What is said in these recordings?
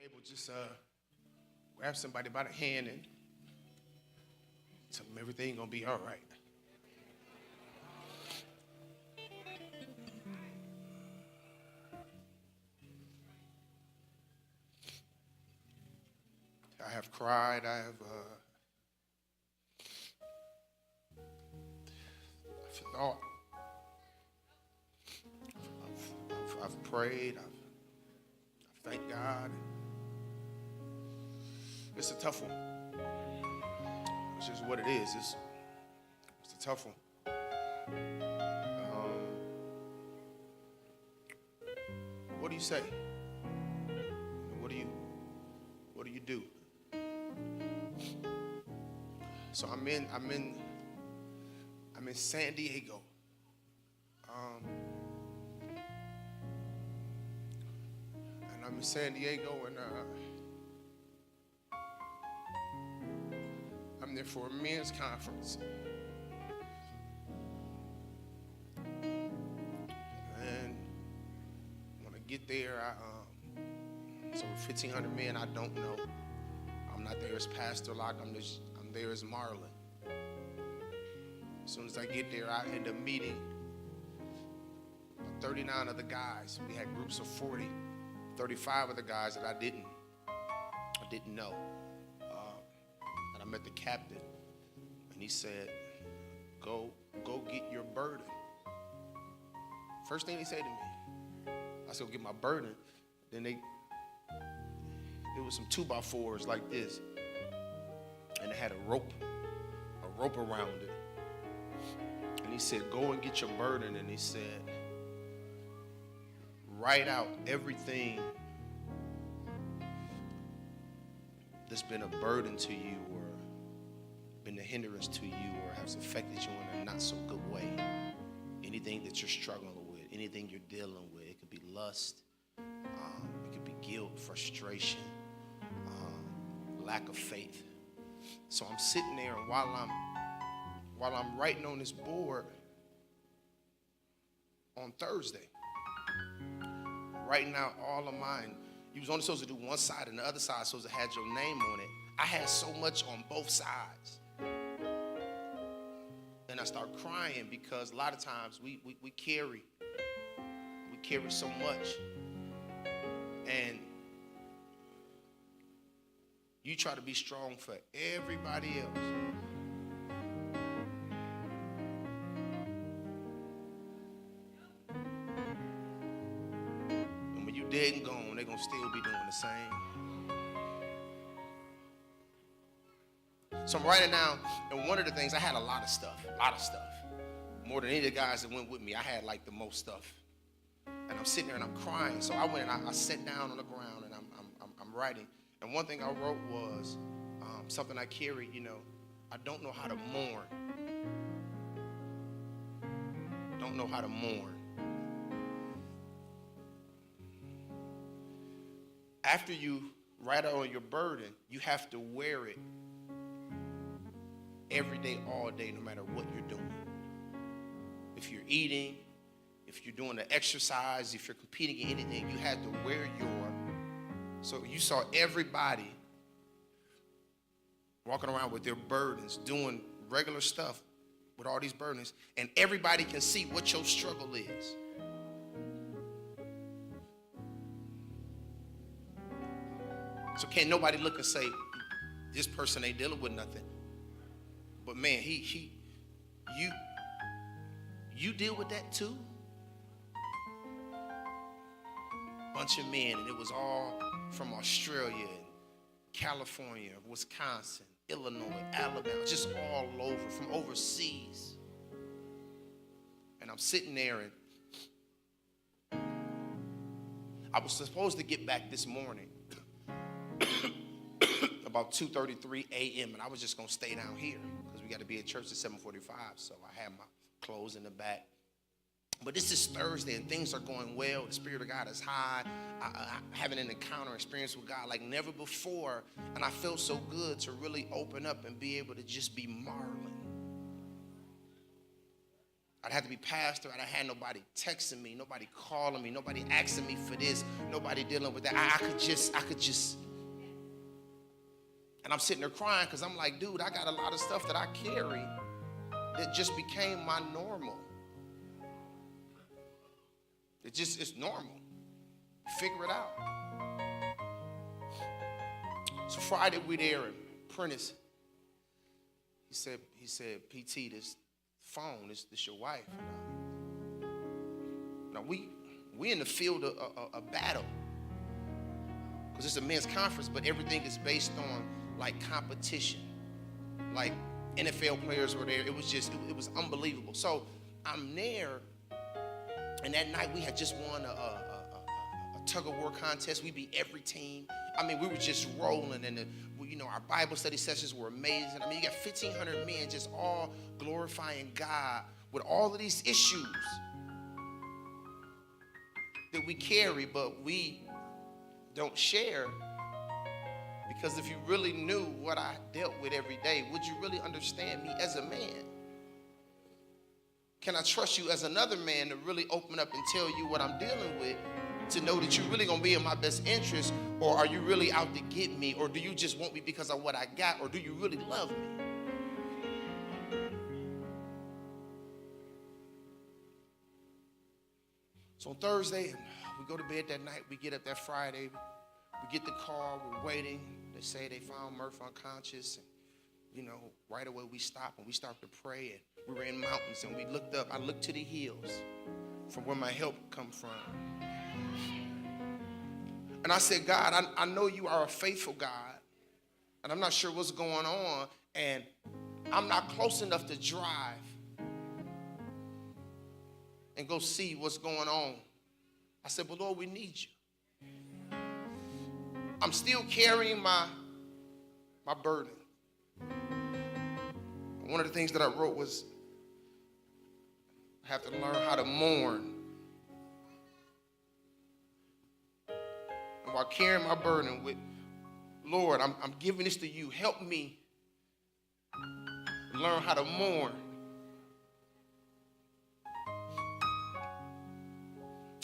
able to just grab somebody by the hand and tell them everything gonna be all right. I have cried. I have thought. I've prayed. I've thanked God. It's a tough one. It's just what it is. It's a tough one. What do you say? What do you do? So I'm in San Diego. And I'm in San Diego, and I'm there for a men's conference. And when I get there, it's over 1,500 men I don't know. I'm not there as Pastor Locke. I'm there as Marlon. As soon as I get there, I end up meeting 39 of the guys. We had groups of 40, 35 of the guys that I didn't know. And I met the captain, and he said, go get your burden. First thing he said to me, I said, go get my burden. Then there was some 2x4s like this, and it had a rope around it. And he said, go and get your burden. And he said, write out everything that's been a burden to you or been a hindrance to you or has affected you in a not so good way. Anything that you're struggling with, anything you're dealing with. It could be lust, it could be guilt, frustration, lack of faith. So I'm sitting there, and while I'm writing on this board on Thursday, writing out all of mine. You was only supposed to do one side, and the other side was supposed to have your name on it. I had so much on both sides. And I start crying because a lot of times we carry so much. And you try to be strong for everybody else. And when you dead and gone, they're going to still be doing the same. So I'm writing down, and one of the things, I had a lot of stuff. More than any of the guys that went with me, I had like the most stuff. And I'm sitting there and I'm crying. So I went and I sat down on the ground and I'm writing. And one thing I wrote was something I carried, I don't know how to mourn. Don't know how to mourn. After you write on your burden, you have to wear it every day, all day, no matter what you're doing. If you're eating, if you're doing the exercise, if you're competing in anything, you had to wear so you saw everybody walking around with their burdens, doing regular stuff with all these burdens, and everybody can see what your struggle is. So can't nobody look and say, this person ain't dealing with nothing. But man, you deal with that too? Bunch of men, and it was all from Australia, and California, Wisconsin, Illinois, Alabama, just all over, from overseas. And I'm sitting there, and I was supposed to get back this morning about 2:33 a.m., and I was just going to stay down here because we got to be at church at 7:45, so I had my clothes in the back. But this is Thursday, and things are going well. The Spirit of God is high. I'm having an encounter experience with God like never before, and I felt so good to really open up and be able to just be Marlon. I'd have to be pastor. I'd had nobody texting me, nobody calling me, nobody asking me for this, nobody dealing with that. I could just. And I'm sitting there crying because I'm like, dude, I got a lot of stuff that I carry that just became my normal. It's normal. Figure it out. So Friday we there, and Prentice, he said, PT, this phone, this your wife. Now we in the field of battle. Because it's a men's conference, but everything is based on like competition. Like NFL players were there. It was unbelievable. So I'm there, and that night we had just won a tug of war contest. We beat every team. I mean, we were just rolling, and our Bible study sessions were amazing. I mean, you got 1,500 men just all glorifying God with all of these issues that we carry, but we don't share. Because if you really knew what I dealt with every day, would you really understand me as a man? Can I trust you as another man to really open up and tell you what I'm dealing with, to know that you're really going to be in my best interest? Or are you really out to get me? Or do you just want me because of what I got? Or do you really love me? So on Thursday, we go to bed that night. We get up that Friday. We get the call. We're waiting. They say they found Murph unconscious. And, right away we stop and we start to pray. And we were in mountains and we looked up. I looked to the hills from where my help come from. And I said, God, I know you are a faithful God. And I'm not sure what's going on. And I'm not close enough to drive and go see what's going on. I said, but Lord, we need you. I'm still carrying my burden. One of the things that I wrote was, I have to learn how to mourn. And while carrying my burden with, Lord, I'm giving this to you. Help me learn how to mourn.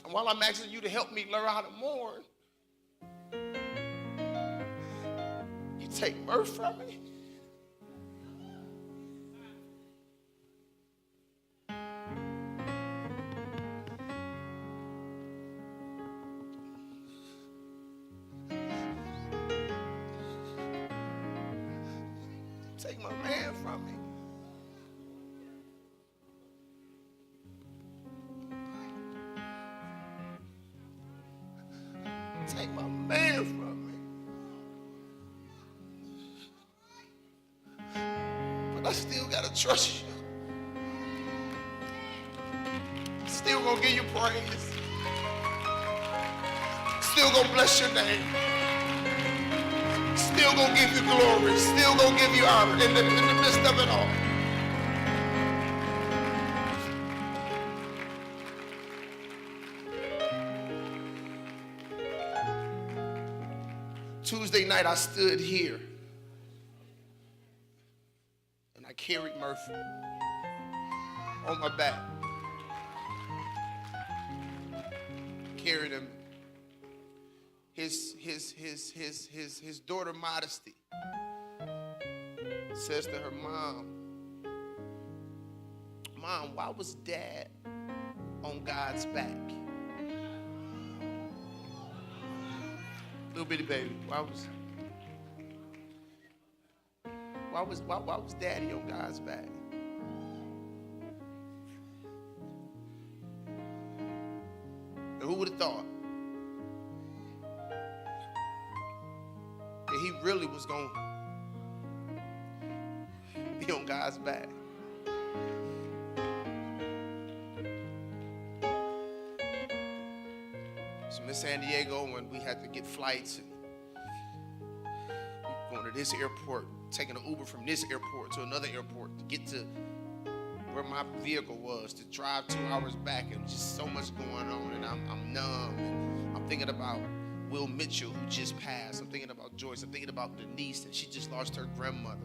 And while I'm asking you to help me learn how to mourn, you take Murph from me. Take my man from me. Take my man from me. But I still gotta trust you. Still gonna give you praise. Still gonna bless your name. Still gonna give you glory. Still gonna give you honor in the midst of it all. Tuesday night, I stood here and I carried Murphy on my back. Carried him. His daughter Modesty says to her mom, Mom, why was Dad on God's back? Little bitty baby, why was Daddy on God's back? And who would have thought that he really was going to be on God's back? So in San Diego, when we had to get flights and going to this airport, taking an Uber from this airport to another airport to get to where my vehicle was, to drive 2 hours back, and just so much going on, and I'm numb, and I'm thinking about Will Mitchell, who just passed. I'm thinking about Joyce. I'm thinking about Denise, and she just lost her grandmother.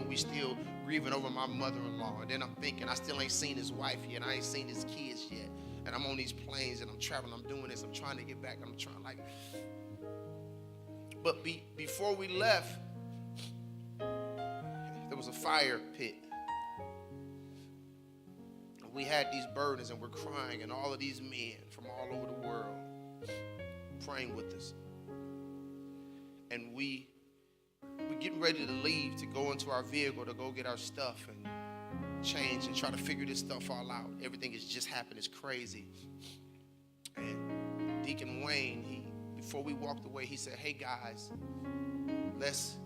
We still grieving over my mother-in-law. And then I'm thinking, I still ain't seen his wife yet. I ain't seen his kids yet. And I'm on these planes, and I'm traveling. I'm doing this. I'm trying to get back. I'm trying But before we left, there was a fire pit. We had these burdens, and we're crying, and all of these men from all over the world praying with us. And we getting ready to leave to go into our vehicle to go get our stuff and change and try to figure this stuff all out. Everything has just happened. It's crazy. And Deacon Wayne, before we walked away, he said, hey guys, let's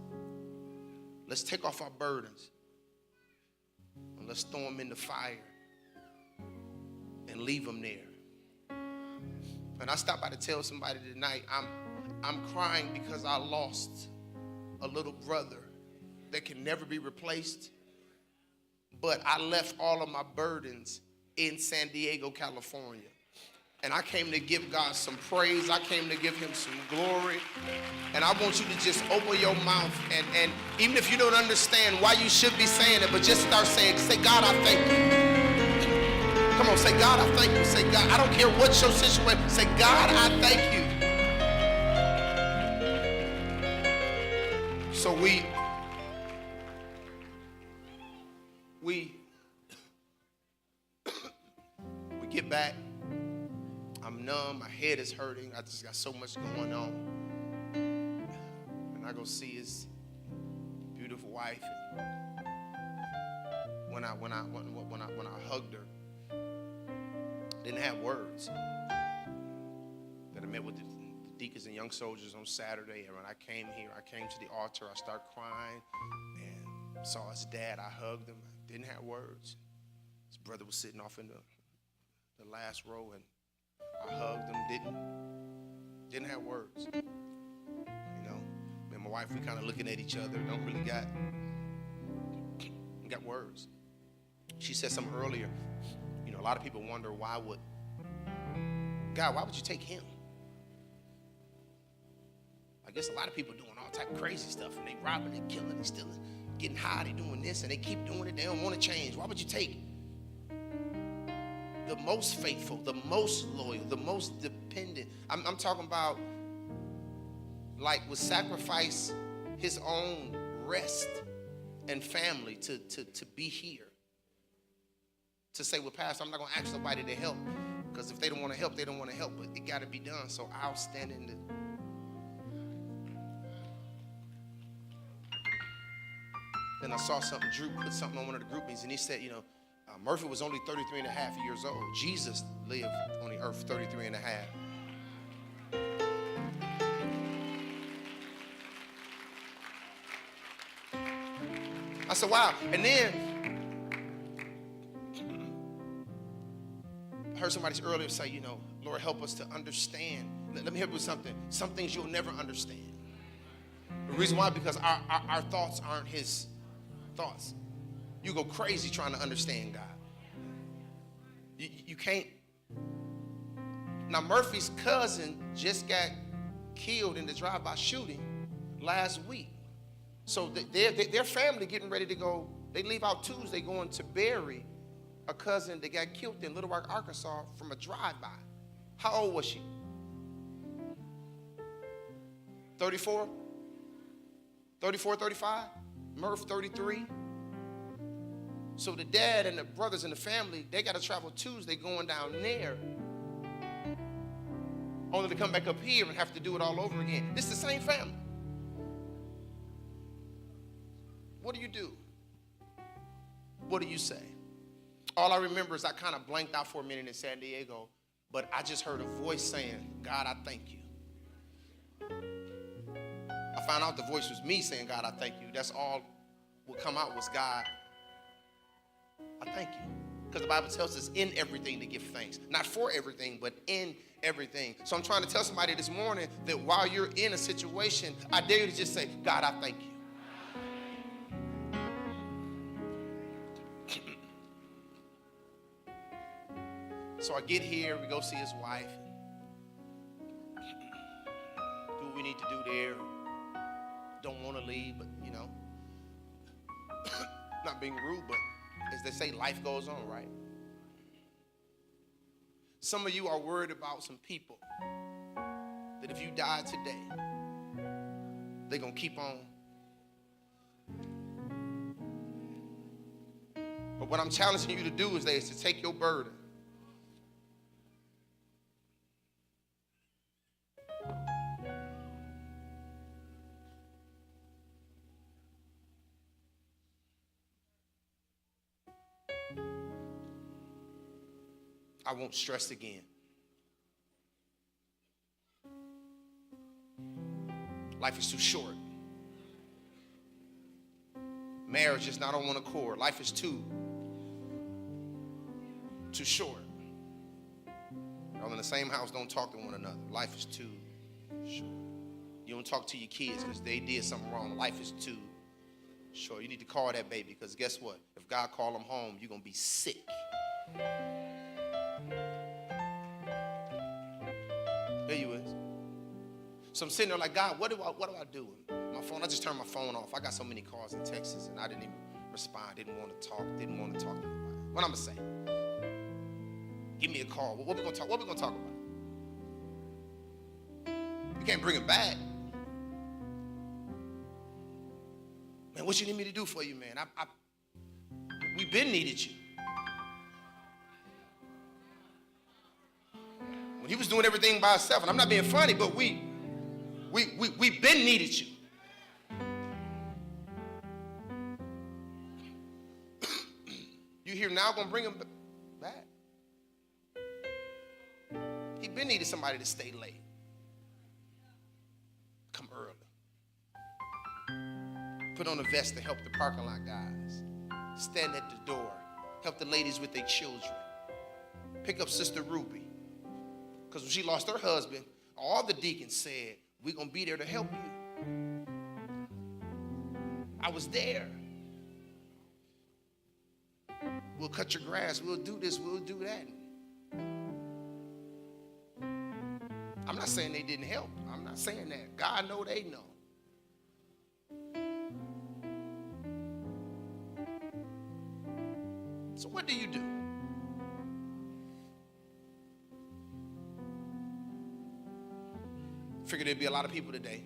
take off our burdens and let's throw them in the fire and leave them there. And I stopped by to tell somebody tonight, I'm crying because I lost a little brother that can never be replaced. But I left all of my burdens in San Diego, California. And I came to give God some praise. I came to give him some glory. And I want you to just open your mouth. And even if you don't understand why you should be saying it, but just start saying, say, God, I thank you. Come on, say, God, I thank you. Say, God, I don't care what your situation. Say, God, I thank you. So we get back. I'm numb. My head is hurting. I just got so much going on. And I go see his beautiful wife. And when I hugged her, I didn't have words. Then I met with the deacons and young soldiers on Saturday. And when I came here, I came to the altar. I started crying and saw his dad. I hugged him. I didn't have words. His brother was sitting off in the last row, and I hugged him. Didn't have words. You know, me and my wife, we kind of looking at each other. Don't really got words. She said something earlier. You know, a lot of people wonder why would you take him? I guess a lot of people doing all type of crazy stuff, and they robbing, they killing, they stealing, getting high, they doing this, and they keep doing it. They don't want to change. Why would you take the most faithful, the most loyal, the most dependent? I'm talking about, like, would sacrifice his own rest and family to be here. To say, well, Pastor, I'm not going to ask nobody to help, because if they don't want to help, they don't want to help, but it got to be done. So I'll stand in the... Then I saw something, Drew put something on one of the group meetings, and he said, you know, Murphy was only 33 and a half years old. Jesus lived on the earth 33 and a half. I said, wow. And then I heard somebody earlier say, you know, Lord, help us to understand. Let me help you with something. Some things you'll never understand. The reason why, because our thoughts aren't his thoughts. You go crazy trying to understand God. You can't. Now, Murphy's cousin just got killed in the drive-by shooting last week. So their family getting ready to go. They leave out Tuesday going to bury a cousin that got killed in Little Rock, Arkansas from a drive-by. How old was she? 34? 34, 35? Murph, 33? So the dad and the brothers and the family, they got to travel Tuesday going down there, only to come back up here and have to do it all over again. It's the same family. What do you do? What do you say? All I remember is I kind of blanked out for a minute in San Diego, but I just heard a voice saying, God, I thank you. I found out the voice was me saying, God, I thank you. That's all would come out was, God, I thank you. Because the Bible tells us in everything to give thanks. Not for everything, but in everything. So I'm trying to tell somebody this morning that while you're in a situation, I dare you to just say, God, I thank you. So I get here, we go see his wife. we need to do there. Don't want to leave, but you know, not being rude, but as they say, life goes on, right? Some of you are worried about some people that if you die today, they're going to keep on. But what I'm challenging you to do is to take your burden. I won't stress again. Life is too short. Marriage is not on one accord. Life is too short. Y'all in the same house, don't talk to one another. Life is too short. You don't talk to your kids because they did something wrong. Life is too short. You need to call that baby, because guess what? If God call them home, you're going to be sick. There you is. So I'm sitting there like, God, what do I do? My phone, I just turned my phone off. I got so many calls and texts, and I didn't even respond. Didn't want to talk to anybody. What I'm going to say? Give me a call. What we going to talk? What we going to talk about? You can't bring it back. Man, what you need me to do for you, man? We've been needed you. He was doing everything by himself, and I'm not being funny, but we've been needed you. You here now gonna bring him back? He been needed somebody to stay late, come early, put on a vest to help the parking lot guys, stand at the door, help the ladies with their children, pick up Sister Ruby. Because when she lost her husband, all the deacons said, we're going to be there to help you. I was there. We'll cut your grass. We'll do this. We'll do that. I'm not saying they didn't help. I'm not saying that. God know they know. So what do you do? Figured there'd be a lot of people today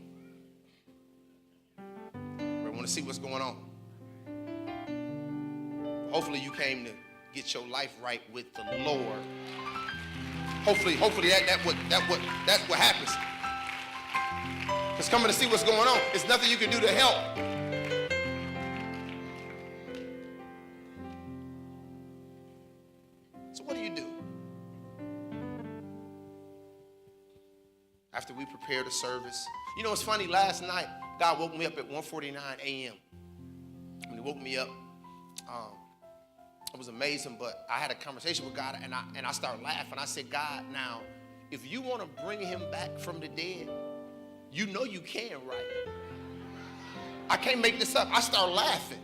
who want to see what's going on. Hopefully you came to get your life right with the Lord. Hopefully that's what happens. Because coming to see what's going on, there's nothing you can do to help. So what do you do? After we prepare the service. You know, it's funny, last night, God woke me up at 1:49 a.m. When he woke me up, it was amazing, but I had a conversation with God, and I started laughing. I said, God, now, if you want to bring him back from the dead, you know you can, right? I can't make this up. I started laughing.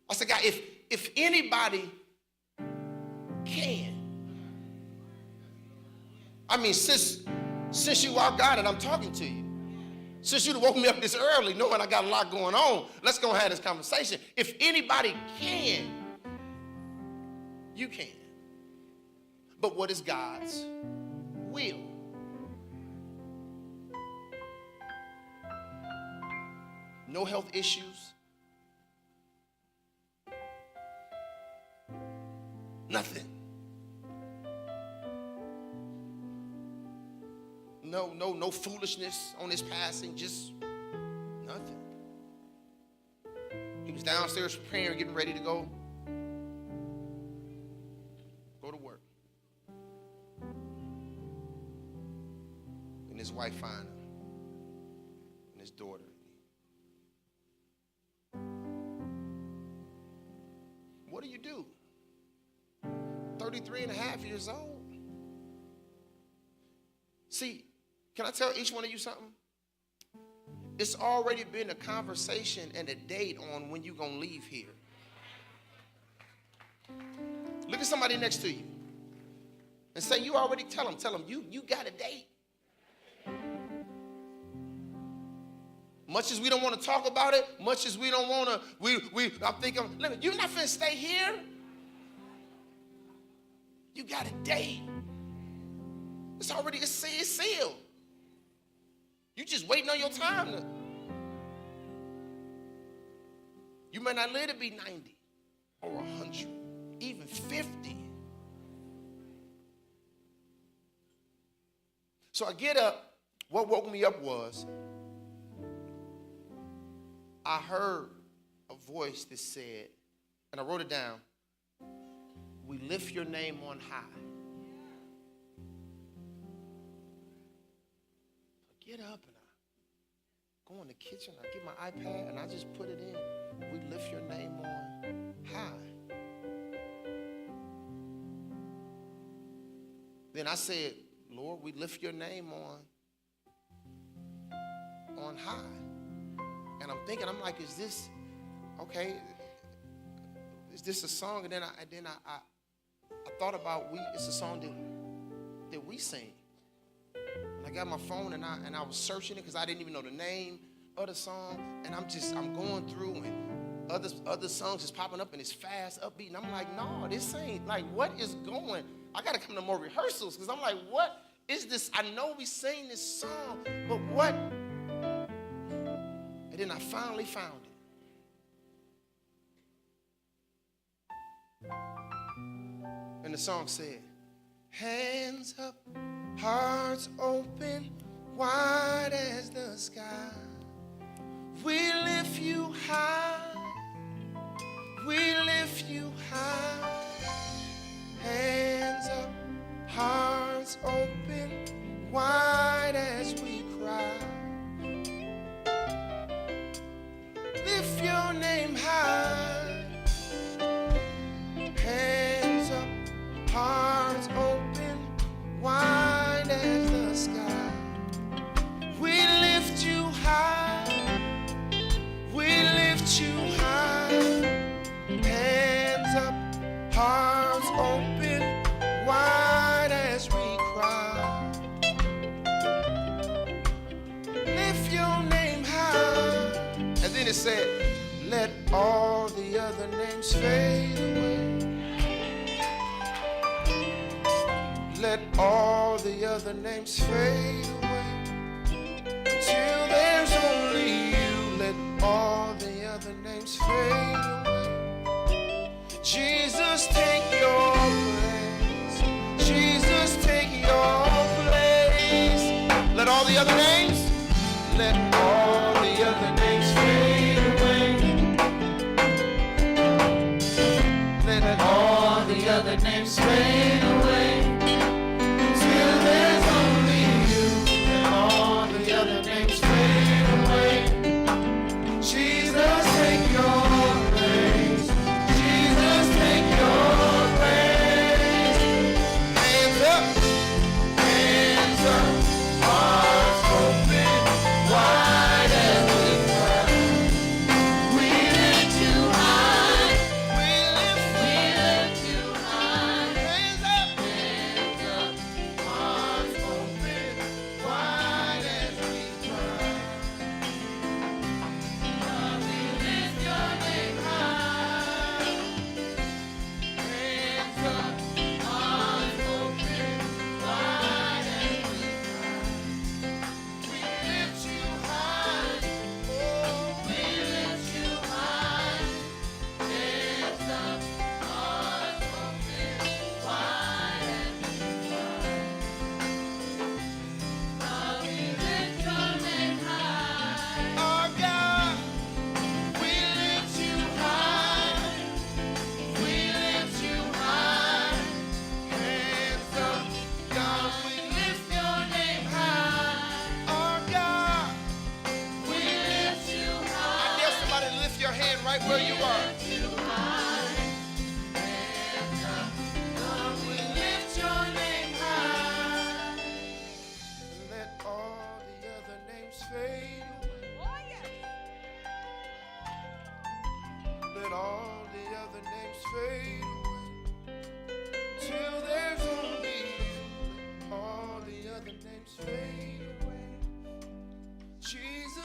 I said, God, if anybody can, I mean, since you are God and I'm talking to you, since you woke me up this early knowing I got a lot going on, let's go and have this conversation. If anybody can, you can. But what is God's will? No health issues. Nothing. No foolishness on his passing, just nothing. He was downstairs preparing, getting ready to go to work. And his wife find him, and his daughter. What do you do? 33 and a half years old. See, can I tell each one of you something? It's already been a conversation and a date on when you're going to leave here. Look at somebody next to you. And say you already tell them you got a date. Much as we don't want to talk about it, much as we don't want to, I'm thinking, you're not finna stay here. You got a date. It's sealed. You just waiting on your time. You may not live to be 90 or 100, even 50. So I get up. What woke me up was I heard a voice that said, and I wrote it down, we lift your name on high. I get up and I go in the kitchen, I get my iPad, and I just put it in. We lift your name on high. Then I said, Lord, we lift your name on high. And I'm thinking, I'm like, is this, okay, is this a song? And then I thought about it's a song that we sing. And I got my phone and I was searching it because I didn't even know the name of the song. And I'm going through and other songs is popping up and it's fast, upbeat. And I'm like, no, this ain't, like, what is going? I got to come to more rehearsals because I'm like, what is this? I know we sing this song, but what? And then I finally found it. And the song said, hands up, hearts open, wide as the sky. We lift you high. We lift you high. Hands up, hearts open, wide as we cry. Lift your name high. Hands up, hearts open, wide as the sky. We lift you high. We lift you high. Hands up, hearts open, wide as we cry. Lift your name high. And then it said, let all the other names fade away. Let all the other names fade away. Till there's only you. Let all the other names fade away. Jesus, take your place. Jesus, take your place. Let all the other names, let all the other names fade away. Let all the other names fade away. Till there's only you. Let all the other names fade away. Jesus, take your place. Jesus, take your place. Hands up, hearts open, wide as we cry. We lift you high. We lift you high. Hands up, hearts open, wide as we cry. Lord, we lift your name high. Hands up, hearts open, wide as we cry. We lift you high. Oh, we lift you high. Hands up, hearts open, wide as we cry. Lord, we lift your name high. Our God, we lift you high. We lift you high. Hands up, God, we lift your name high. Our God, we lift you high. I dare somebody to lift your hand right where you are. We lift you high. Hands up, God, we lift your name high. Let all the other names fade away. Let all the other names fade away. Till there's only you.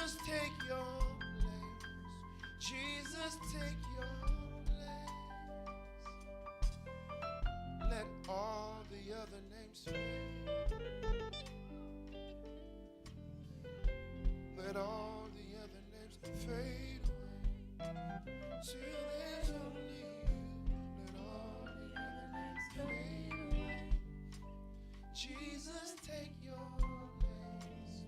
Jesus, take your place. Jesus, take your place. Let all the other names fade. Let all the other names fade away. Till there's only you. Let all the other names fade away. Jesus, take your place.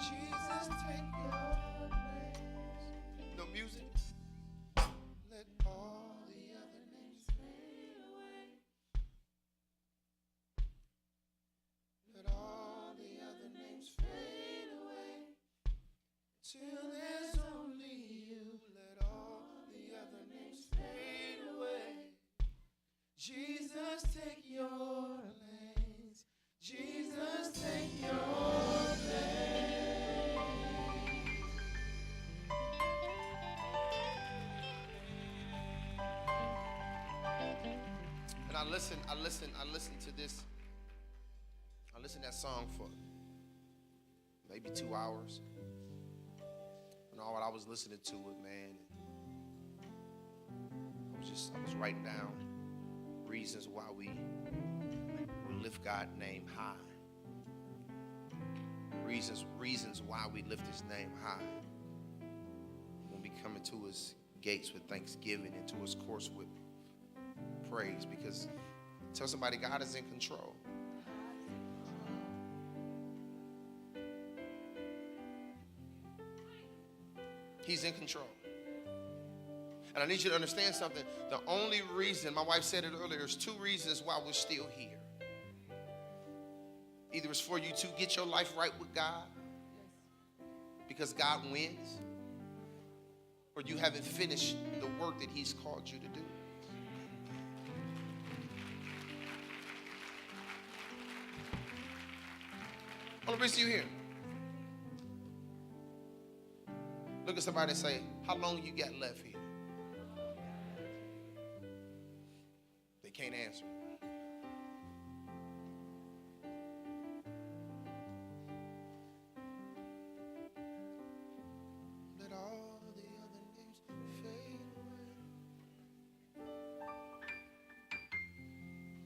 Jesus, take your place. No music. Let all the other names fade away. Let all the other names fade away. Till there's only you. Let all the other names fade away. Jesus, take your place. Jesus, take your place. And I listened to this. I listened to that song for maybe 2 hours. And all I was listening to it, man, I was writing down reasons why we lift God's name high. Reasons why we lift his name high. When we come into his gates with thanksgiving, into his courts with praise. Because tell somebody, God is in control. He's in control. And I need you to understand something. The only reason, my wife said it earlier, there's 2 reasons why we're still here. Either it's for you to get your life right with God, because God wins, or you haven't finished the work that he's called you to do. Only reason you're here. Look at somebody and say, how long you got left here? They can't answer. Let all the other names fade away.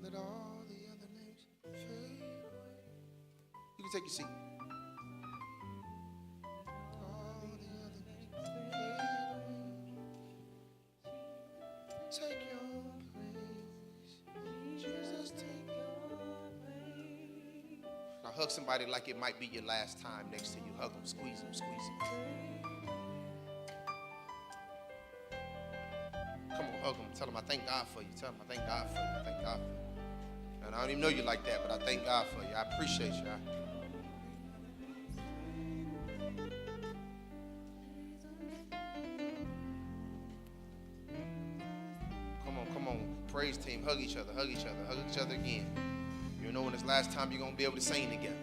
Let all the other names fade away. You can take your seat. Take your place. Jesus, take your place. Now hug somebody like it might be your last time next to you. Hug them, squeeze them, squeeze them. Come on, hug them. Tell them I thank God for you. Tell them I thank God for you. I thank God for you. And I don't even know you like that, but I thank God for you. I appreciate you. Praise team, hug each other again. You know when it's last time you're going to be able to sing together.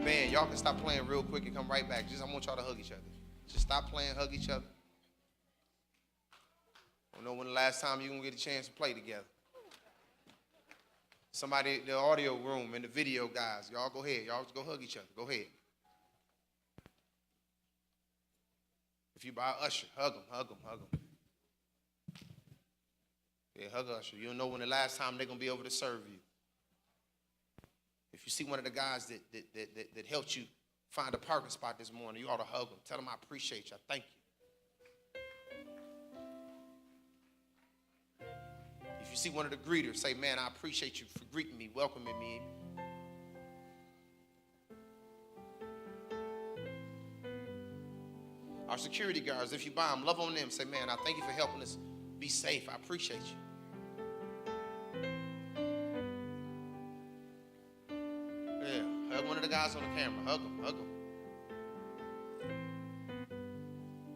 Man, y'all can stop playing real quick and come right back. I want y'all to hug each other. Just stop playing, hug each other. I don't know when the last time you're going to get a chance to play together. Somebody in the audio room and the video guys, y'all go ahead. Y'all go hug each other. Go ahead. If you by usher, hug them, hug them, hug them. Yeah, hug usher. You don't know when the last time they're going to be able to serve you. If you see one of the guys that helped you find a parking spot this morning, you ought to hug them. Tell them I appreciate you. I thank you. If you see one of the greeters, say, man, I appreciate you for greeting me, welcoming me. Our security guards, if you buy them, love on them. Say, man, I thank you for helping us be safe. I appreciate you. Yeah, hug one of the guys on the camera. Hug them, hug them.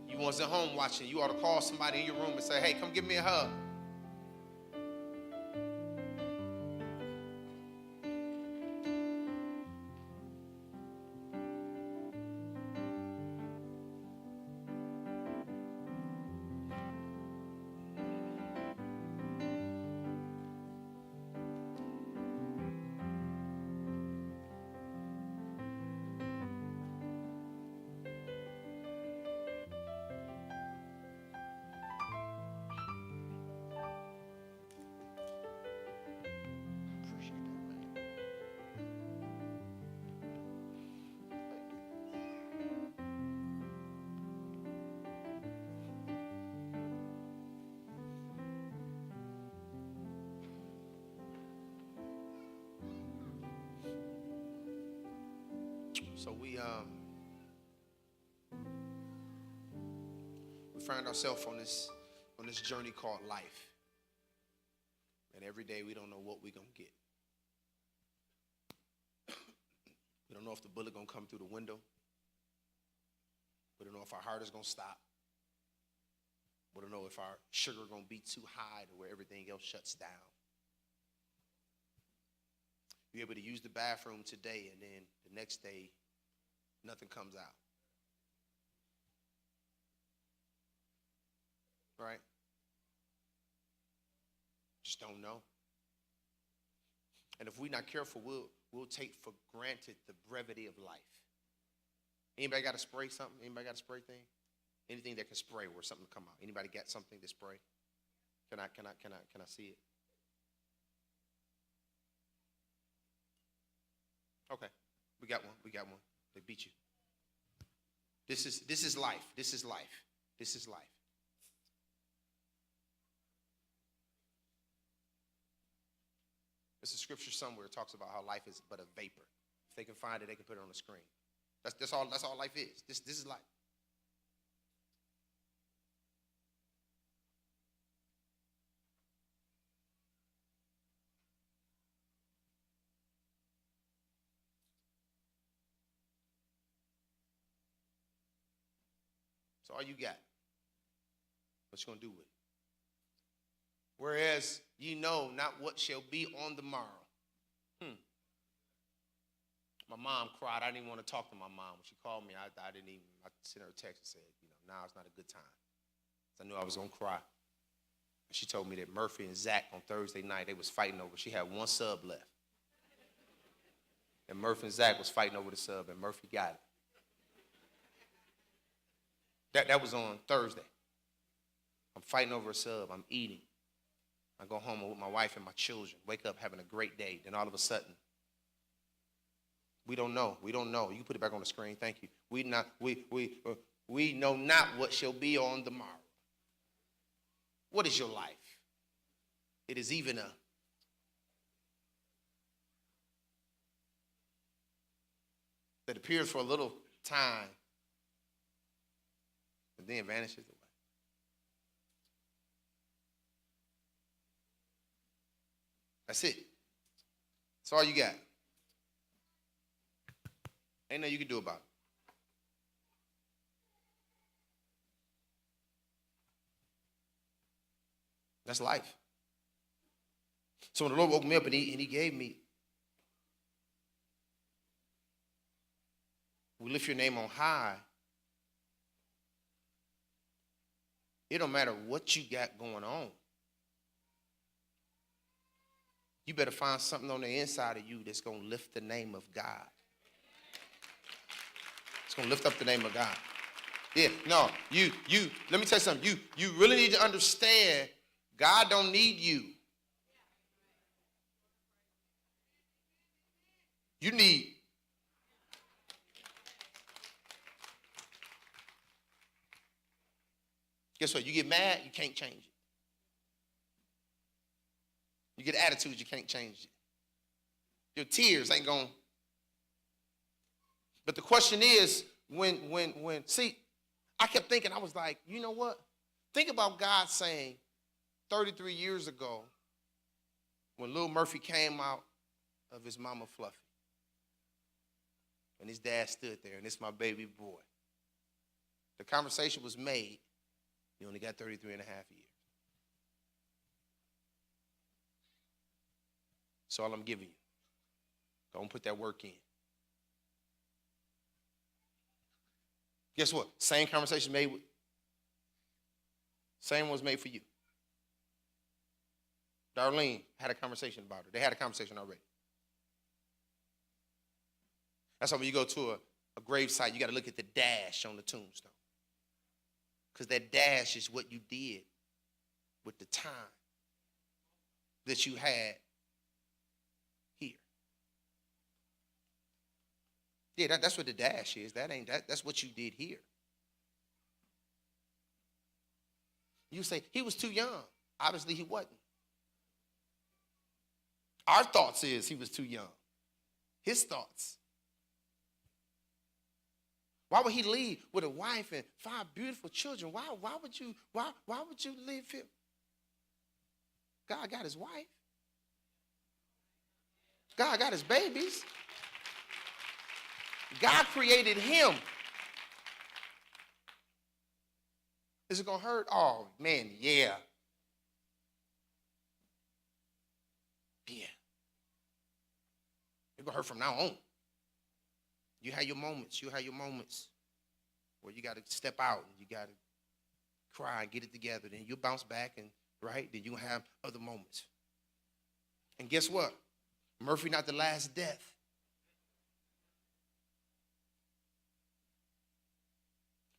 You ones at home watching, you ought to call somebody in your room and say, hey, come give me a hug. So we find ourselves on this journey called life. And every day we don't know what we're going to get. We don't know if the bullet going to come through the window. We don't know if our heart is going to stop. We don't know if our sugar going to be too high to where everything else shuts down. You're able to use the bathroom today, and then the next day, nothing comes out. Right? Just don't know. And if we're not careful, we'll take for granted the brevity of life. Anybody got to spray something? Anybody got a spray thing? Anything that can spray where something come out. Anybody got something to spray? Can I see it? Okay. We got one. They beat you. This is life. This is life. This is life. There's a scripture somewhere that talks about how life is but a vapor. If they can find it, they can put it on the screen. That's all life is. This is life. So all you got. What you gonna do with it? Whereas ye know not what shall be on the morrow. My mom cried. I didn't even want to talk to my mom. When she called me, I sent her a text and said, now it's not a good time. I knew I was going to cry. And she told me that Murphy and Zach on Thursday night, they was fighting over. She had one sub left. And Murphy and Zach was fighting over the sub, and Murphy got it. That was on Thursday. I'm fighting over a sub. I'm eating. I go home with my wife and my children, wake up having a great day. Then all of a sudden, we don't know. You can put it back on the screen. Thank you. We know not what shall be on the morrow. What is your life? It is even that appears for a little time and then vanishes away. That's it. That's all you got. Ain't nothing you can do about it. That's life. So when the Lord woke me up and he gave me, we lift your name on high. It don't matter what you got going on. You better find something on the inside of you that's going to lift the name of God. It's going to lift up the name of God. Yeah, no, let me tell you something. You really need to understand God don't need you. You need. Guess what? You get mad, you can't change it. You get attitudes, you can't change it. Your tears ain't going. But the question is, see, I kept thinking, I was like, you know what? Think about God saying 33 years ago when little Murphy came out of his mama Fluffy. And his dad stood there, and it's my baby boy. The conversation was made. You only got 33 and a half years. That's all I'm giving you. Go and put that work in. Guess what? Same conversation made with. Same was made for you. Darlene had a conversation about her. They had a conversation already. That's why when you go to a grave site, you got to look at the dash on the tombstone. Because that dash is what you did with the time that you had here. Yeah, that's what the dash is. That's what you did here. You say, he was too young. Obviously, he wasn't. Our thoughts is he was too young. His thoughts Why would he leave with a wife and 5 beautiful children? Why would you leave him? God got his wife. God got his babies. God created him. Is it going to hurt? Oh, man, yeah. Yeah. It's going to hurt from now on. You have your moments. You have your moments where you got to step out and you got to cry and get it together. Then you'll bounce back and, right? Then you'll have other moments. And guess what? Murphy not the last death.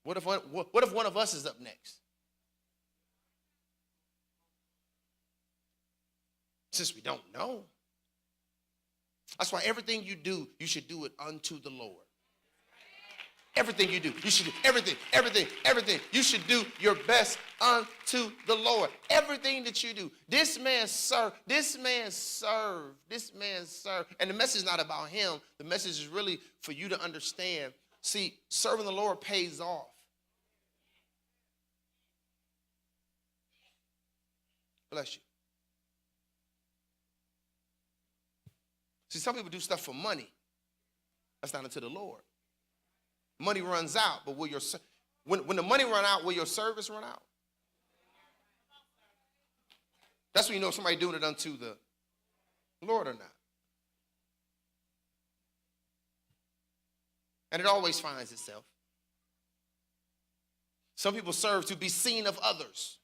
What if one of us is up next? Since we don't know. That's why everything you do, you should do it unto the Lord. Everything you do, you should do everything. You should do your best unto the Lord. Everything that you do. This man served. And the message is not about him. The message is really for you to understand. See, serving the Lord pays off. Bless you. See, some people do stuff for money. That's not unto the Lord. Money runs out, but will when the money run out, will your service run out? That's when you know somebody doing it unto the Lord or not. And it always finds itself. Some people serve to be seen of others.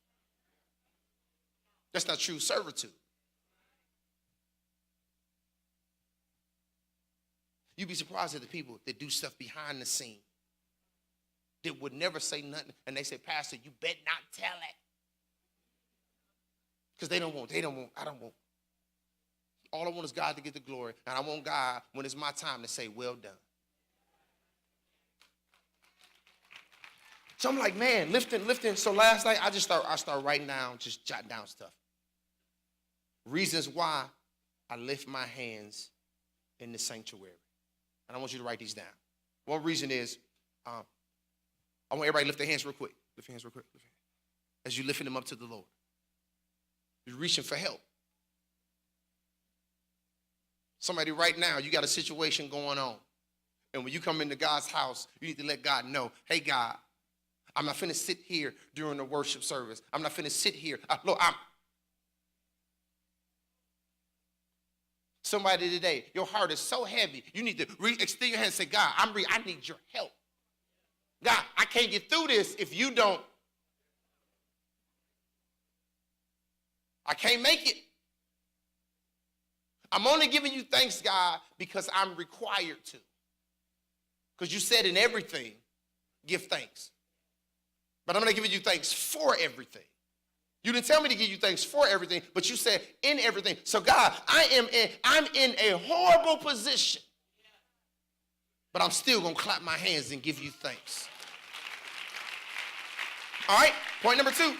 That's not true servitude. You'd be surprised at the people that do stuff behind the scene that would never say nothing. And they say, Pastor, you bet not tell it. Because I don't want. All I want is God to get the glory. And I want God, when it's my time, to say, well done. So I'm like, man, lifting. So last night, I start writing down, just jotting down stuff. Reasons why I lift my hands in the sanctuary. And I want you to write these down. One reason is, I want everybody to lift their hands real quick. Lift your hands real quick. As you're lifting them up to the Lord. You're reaching for help. Somebody right now, you got a situation going on. And when you come into God's house, you need to let God know, hey, God, I'm not finna sit here during the worship service. I'm not finna sit here. Lord, Somebody today, your heart is so heavy. You need to extend your hand and say, God, I need your help. God, I can't get through this if you don't. I can't make it. I'm only giving you thanks, God, because I'm required to. Because you said in everything, give thanks. But I'm not giving you thanks for everything. You didn't tell me to give you thanks for everything, but you said in everything. So God, I'm in a horrible position. But I'm still going to clap my hands and give you thanks. All right? Point number two.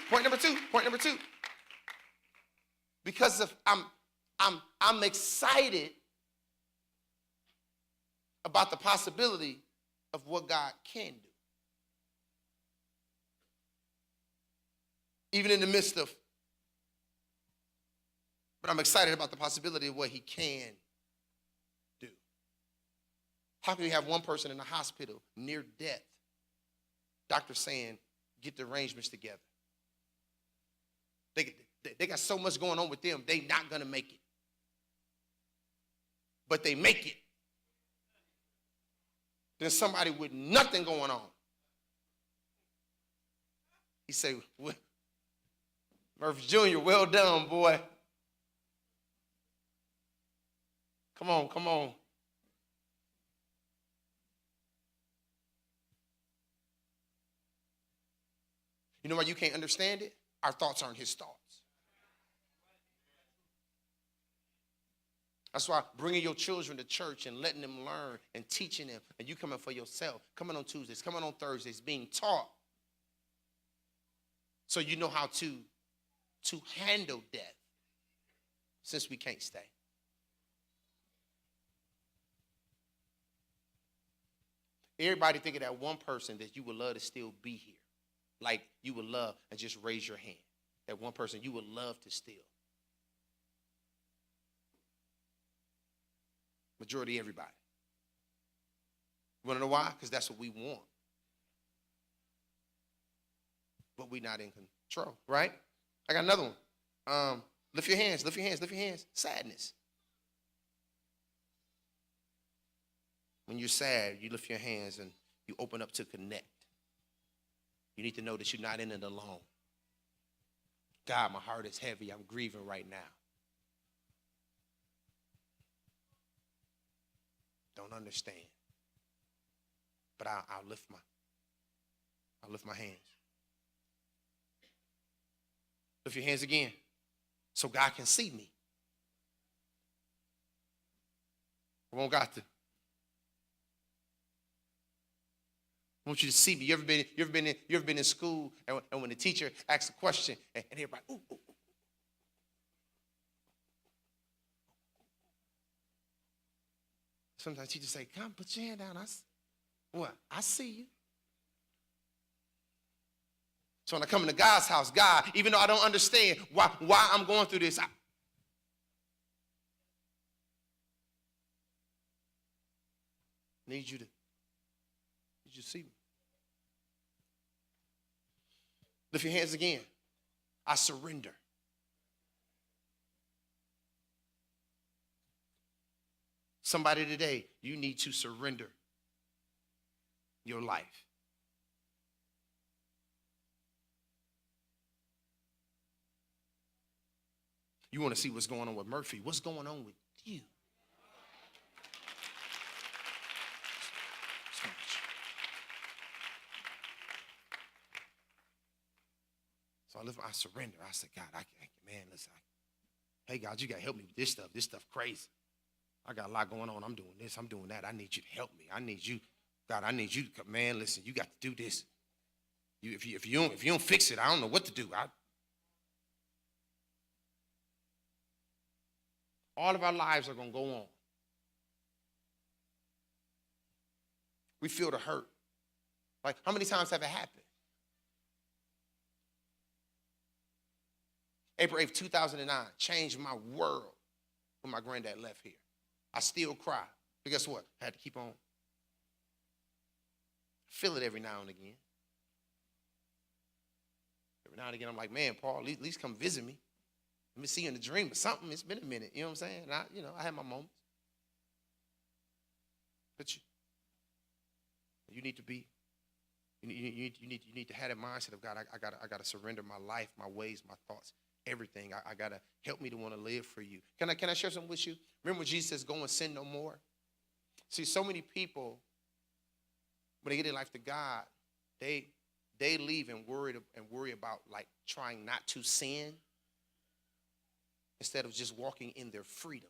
Because I'm excited about the possibility of what God can do. Even in the midst of, but I'm excited about the possibility of what he can do. How can you have one person in the hospital near death? Doctor saying, get the arrangements together. They got so much going on with them, they not going to make it. But they make it. Then somebody with nothing going on. He say, well, Murphy Jr., well done, boy. Come on. You know why you can't understand it? Our thoughts aren't his thoughts. That's why bringing your children to church and letting them learn and teaching them, and you coming for yourself, coming on Tuesdays, coming on Thursdays, being taught so you know how to handle death since we can't stay. Everybody think of that one person that you would love to still be here. Like you would love, and just raise your hand. That one person you would love to still. Majority everybody. You want to know why? Because that's what we want. But we're not in control, right? I got another one. Lift your hands, lift your hands, lift your hands. Sadness. When you're sad, you lift your hands and you open up to connect. You need to know that you're not in it alone. God, my heart is heavy. I'm grieving right now. Don't understand. But I'll lift my hands. Lift your hands again so God can see me. I won't got to. I want you to see me. You ever been in school and when the teacher asks a question and everybody, ooh, ooh, ooh. Sometimes teachers say, come put your hand down. I see you. So when I come into God's house, God, even though I don't understand why I'm going through this, I need you to see me. Lift your hands again. I surrender. Somebody today, you need to surrender your life. You want to see what's going on with Murphy. What's going on with you? So I surrender. I said, God, man, listen. Hey, God, you got to help me with this stuff. This stuff crazy. I got a lot going on. I'm doing this. I'm doing that. I need you to help me. I need you. God, I need you to come. Man, listen, you got to do this. If you don't fix it, I don't know what to do. All of our lives are going to go on. We feel the hurt. Like, how many times have it happened? April 8th, 2009, changed my world when my granddad left here. I still cry. But guess what? I had to keep on. Feel it every now and again. Every now and again, I'm like, man, Paul, at least come visit me. Let me see you in a dream or something. It's been a minute. You know what I'm saying? And I had my moments. But you need to be. You need to have that mindset of God. I got to surrender my life, my ways, my thoughts, everything. I got to help me to want to live for you. Can I share something with you? Remember when Jesus says, go and sin no more? See, so many people, when they get their life to God, they leave and worry about like trying not to sin instead of just walking in their freedom.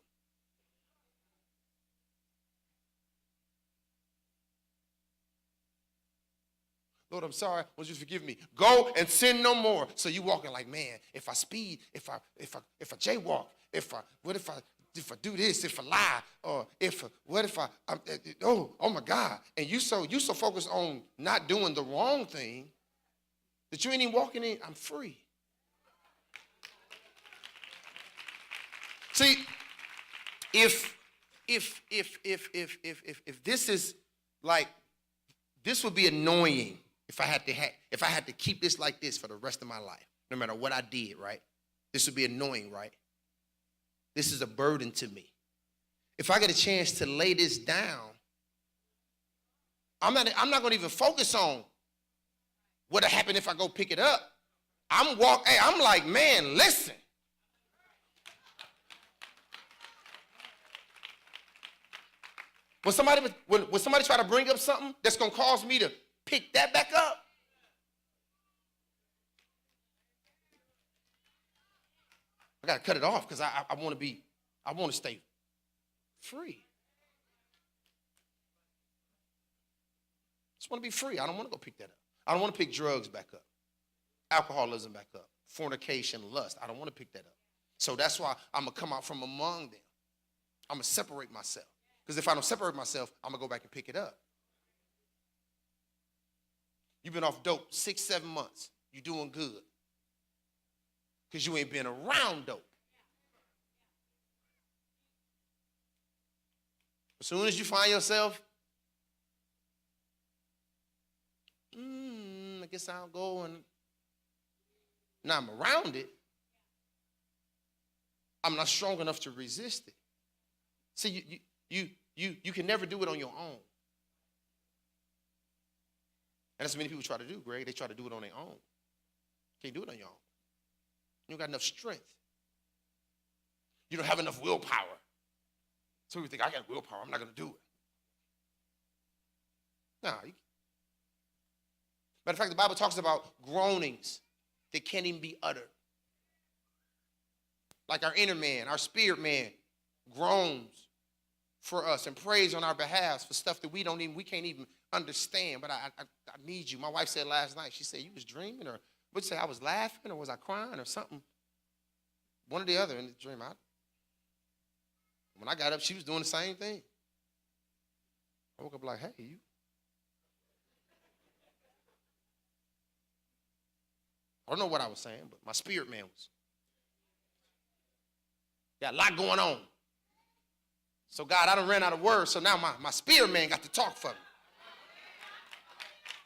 Lord, I'm sorry. I want you to forgive me. Go and sin no more. So you walking like, man, if I speed, if I jaywalk, what if I do this, if I lie, or oh my God. And you so focused on not doing the wrong thing that you ain't even walking in. I'm free. See, if this is like, this would be annoying if I had to keep this like this for the rest of my life, no matter what I did, right? This would be annoying, right? This is a burden to me. If I get a chance to lay this down, I'm not going to even focus on what'll happen if I go pick it up. I'm like, man, listen. When somebody try to bring up something that's going to cause me to pick that back up, I got to cut it off because I want to stay free. Just want to be free. I don't want to go pick that up. I don't want to pick drugs back up, alcoholism back up, fornication, lust. I don't want to pick that up. So that's why I'm going to come out from among them. I'm going to separate myself. Because if I don't separate myself, I'm going to go back and pick it up. You've been off dope 6, 7 months. You're doing good. Because you ain't been around dope. As soon as you find yourself, I guess I'll go and now I'm around it. I'm not strong enough to resist it. See, you can never do it on your own. And that's what many people try to do, Greg. They try to do it on their own. Can't do it on your own. You don't got enough strength. You don't have enough willpower. So we think, I got willpower, I'm not going to do it. No. Matter of fact, the Bible talks about groanings that can't even be uttered. Like our inner man, our spirit man groans for us and prays on our behalf for stuff that we can't even understand. But I need you. My wife said last night, she said, you was dreaming, or would you say I was laughing, or was I crying, or something? One or the other in the dream. When I got up, she was doing the same thing. I woke up like, hey, you. I don't know what I was saying, but my spirit man was. Got a lot going on. So God, I done ran out of words, so now my spirit man got to talk for me.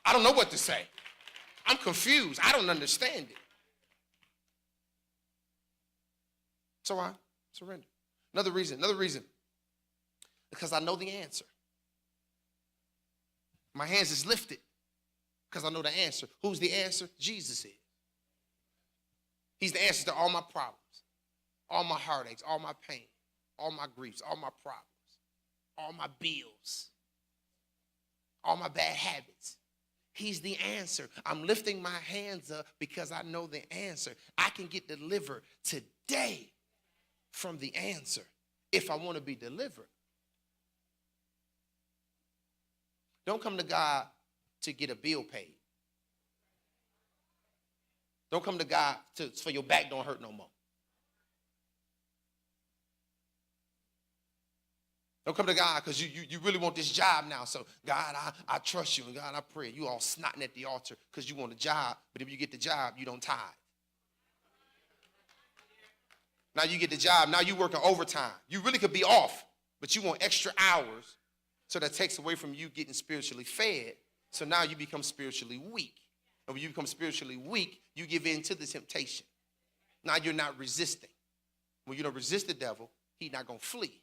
I don't know what to say. I'm confused. I don't understand it. So I surrender. Another reason, because I know the answer. My hands is lifted because I know the answer. Who's the answer? Jesus is. He's the answer to all my problems, all my heartaches, all my pain, all my griefs, all my problems, all my bills, all my bad habits. He's the answer. I'm lifting my hands up because I know the answer. I can get delivered today from the answer if I want to be delivered. Don't come to God to get a bill paid. Don't come to God for your back don't hurt no more. Don't come to God because you really want this job now. So, God, I trust you. And God, I pray. You all snotting at the altar because you want a job. But if you get the job, you don't tithe. Now you get the job. Now you working overtime. You really could be off, but you want extra hours. So that takes away from you getting spiritually fed. So now you become spiritually weak. And when you become spiritually weak, you give in to the temptation. Now you're not resisting. When you don't resist the devil, he's not going to flee.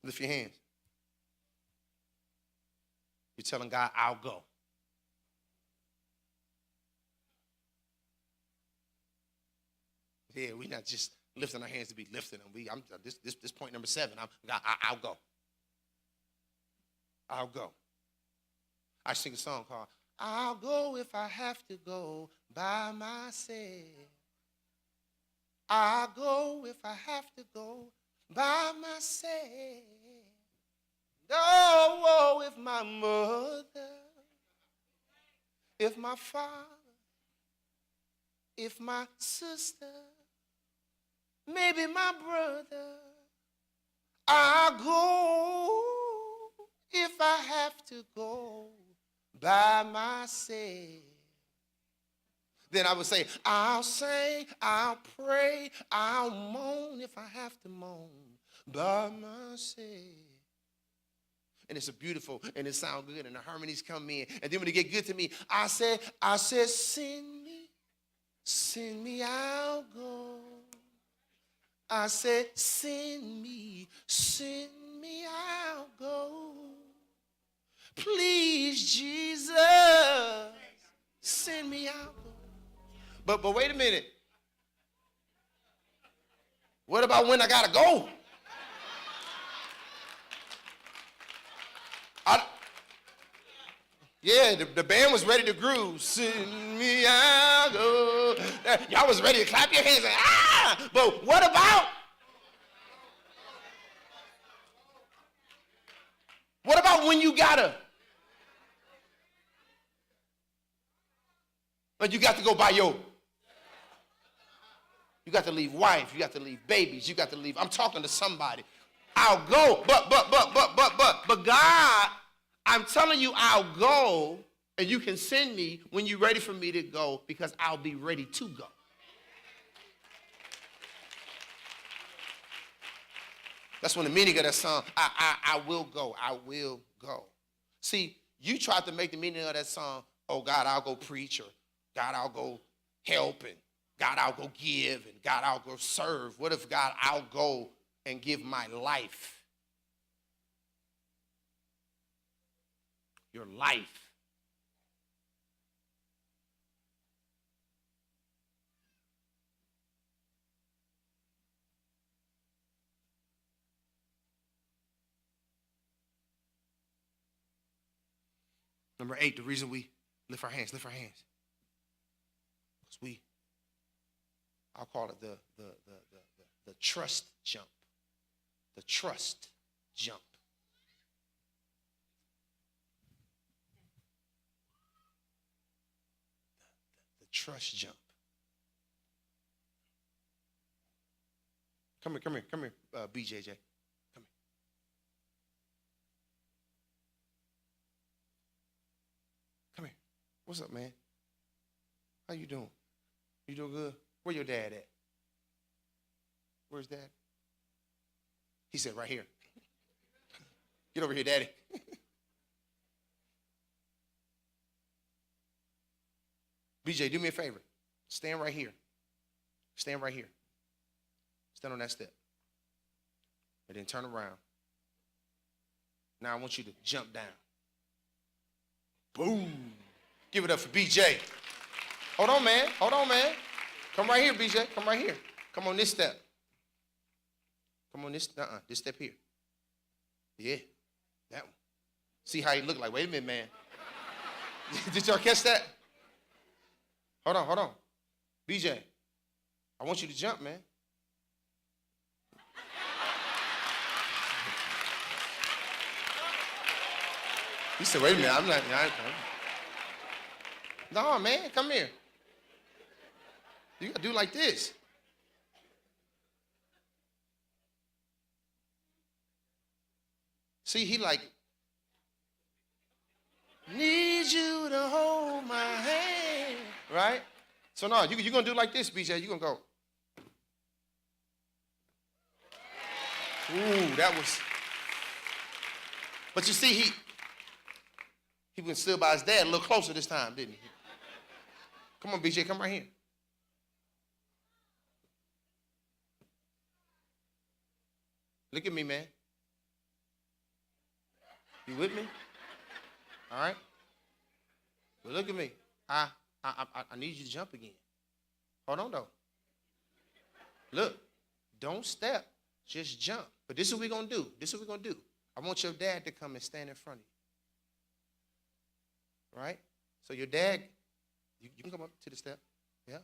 Lift your hands. You're telling God, I'll go. Yeah, we're not just lifting our hands to be lifting them. This point number 7. I'll go. I'll go. I sing a song called I'll go if I have to go by myself. I'll go if I have to go by myself. Oh, if my mother, if my father, if my sister, maybe my brother, I'll go if I have to go by myself. Then I would say, I'll sing, I'll pray, I'll moan if I have to moan by myself. And it's a beautiful, and it sounds good, and the harmonies come in. And then when they get good to me, I said, send me, I'll go. I said, send me, I'll go. Please, Jesus, send me, I'll go. But wait a minute. What about when I gotta go? The band was ready to groove. Send me, I'll go. Y'all was ready to clap your hands and But what about when you gotta? But you got to go by your. You got to leave wife. You got to leave babies. You got to leave. I'm talking to somebody. I'll go, but God, I'm telling you, I'll go, and you can send me when you're ready for me to go, because I'll be ready to go. That's when the meaning of that song, I will go, I will go. See, you tried to make the meaning of that song, oh, God, I'll go preach, or God, I'll go help, and God, I'll go give, and God, I'll go serve. What if, God, I'll go and give my life? Your life. Number 8, the reason we lift our hands. Because I'll call it the trust jump. The trust jump. The trust jump. Come here, BJJ. Come here. Come here. What's up, man? How you doing? You doing good? Where your dad at? Where's dad? He said, right here. Get over here, daddy. BJ, do me a favor. Stand right here. Stand right here. Stand on that step. And then turn around. Now I want you to jump down. Boom. Give it up for BJ. Hold on, man. Come right here, BJ. Come right here. Come on this step. Come on this step here. Yeah, that one. See how he look like. Wait a minute, man. Did y'all catch that? Hold on. BJ, I want you to jump, man. He said, wait a minute, I'm not. No, man, come here. You got to do like this. See, he like, need you to hold my hand, right? So no, you're going to do like this, BJ. You're going to go. Ooh, that was. But you see, he went still by his dad a little closer this time, didn't he? Come on, BJ, come right here. Look at me, man. You with me? All right? Well, look at me. I need you to jump again. Hold on, though. Look, don't step. Just jump. But this is what we're going to do. I want your dad to come and stand in front of you. Right? So your dad, you can come up to the step. Yeah.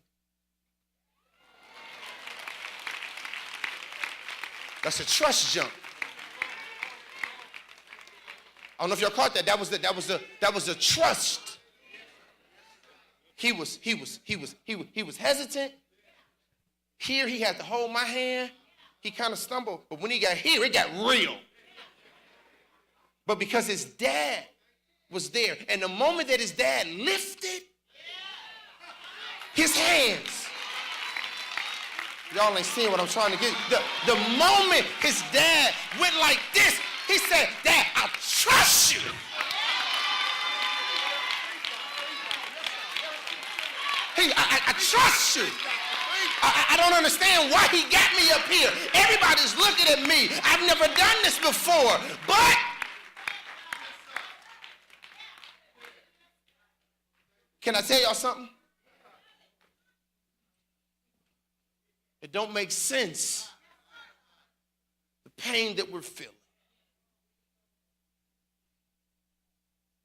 That's a trust jump. I don't know if y'all caught that. That was the trust. He was hesitant. Here he had to hold my hand. He kind of stumbled, but when he got here, it got real. But because his dad was there, and the moment that his dad lifted his hands, y'all ain't seeing what I'm trying to get. The moment his dad went like this, he said, Dad, I trust you. I trust you. I don't understand why he got me up here. Everybody's looking at me. I've never done this before, but can I tell y'all something? It don't make sense, the pain that we're feeling.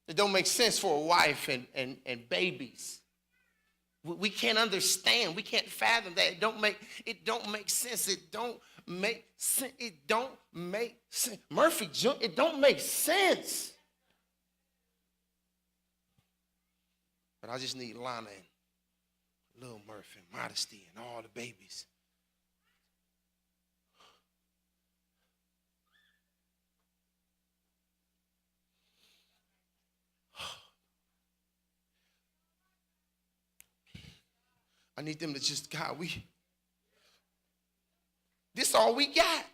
It don't make sense for a wife and babies. We can't understand. We can't fathom that. It don't make sense. It don't make sense. It don't make sense. Murphy, it don't make sense. But I just need Lana and Lil Murphy and Modesty and all the babies I need them to just, God, this all we got.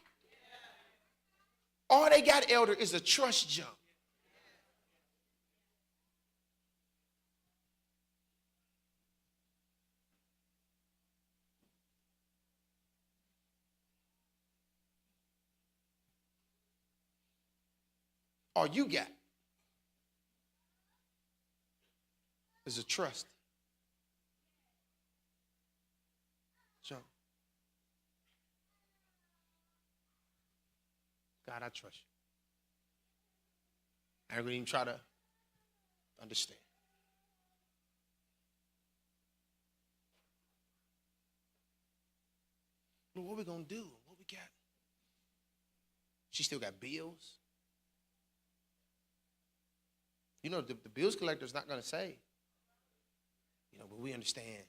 All they got, elder, is a trust jump. All you got is a trust jump. God, I trust you. I ain't gonna even try to understand. Lord, what we gonna do? What we got? She still got bills. You know, the bills collector's not gonna say, you know, but we understand.